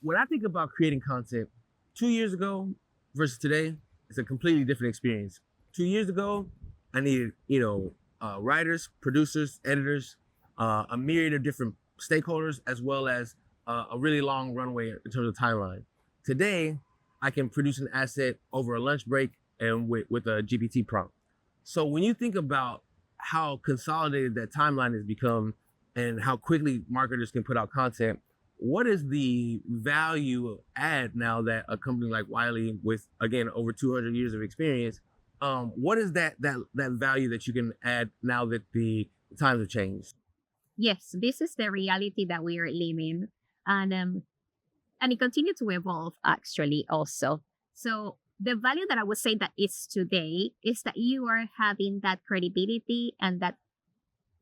when I think about creating content 2 years ago versus today, it's a completely different experience. 2 years ago, I needed, writers, producers, editors, a myriad of different stakeholders, as well as a really long runway in terms of timeline. Today, I can produce an asset over a lunch break and with a GPT prompt. So when you think about how consolidated that timeline has become and how quickly marketers can put out content, what is the value add now that a company like Wiley, with again over 200 years of experience, what is that value that you can add now that the times have changed? Yes, this is the reality that we are living, and it continues to evolve actually also. So the value that I would say that is today is that you are having that credibility and that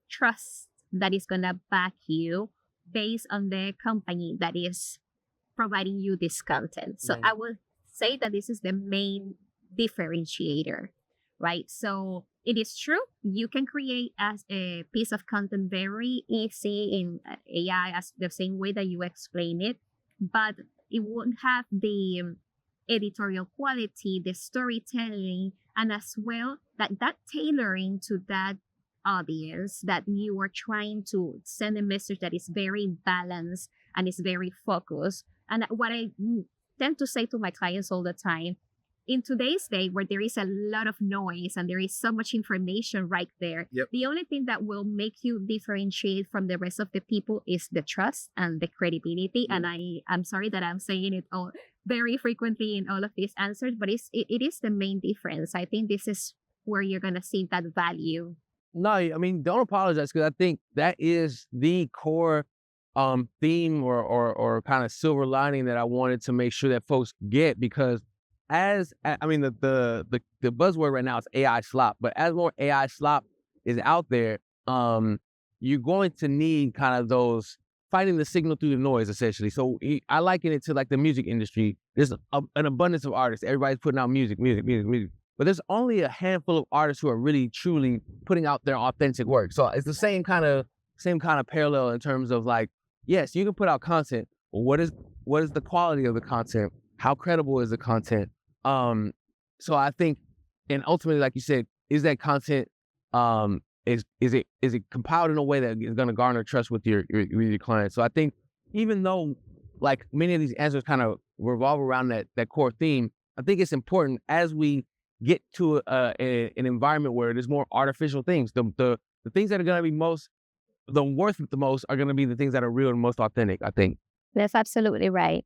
trust that is going to back you based on the company that is providing you this content. So Right. I would say that this is the main differentiator, right? So it is true you can create as a piece of content very easy in AI as the same way that you explain it, but it won't have the editorial quality, the storytelling, and as well that tailoring to that audience that you are trying to send a message that is very balanced and is very focused. And what I tend to say to my clients all the time, in today's day where there is a lot of noise and there is so much information right there, Yep. the only thing that will make you differentiate from the rest of the people is the trust and the credibility. And I'm sorry that I'm saying it all very frequently in all of these answers, but it is the main difference. I think this is where you're gonna see that value. No, I mean, don't apologize, because I think that is the core theme or kind of silver lining that I wanted to make sure that folks get, because I mean, the buzzword right now is AI slop, but as more AI slop is out there, you're going to need kind of those fighting the signal through the noise, essentially. So I liken it to like the music industry. There's an abundance of artists. Everybody's putting out music. But there's only a handful of artists who are really truly putting out their authentic work. So it's the same kind of parallel in terms of like, yes, you can put out content, but what is the quality of the content? How credible is the content? So I think, and ultimately, like you said, is that content is it compiled in a way that is going to garner trust with your clients? So I think, even though like many of these answers kind of revolve around that core theme, I think it's important as we get to an environment where there's more artificial things. The things that are going to be worth the most are going to be the things that are real and most authentic, I think. That's absolutely right.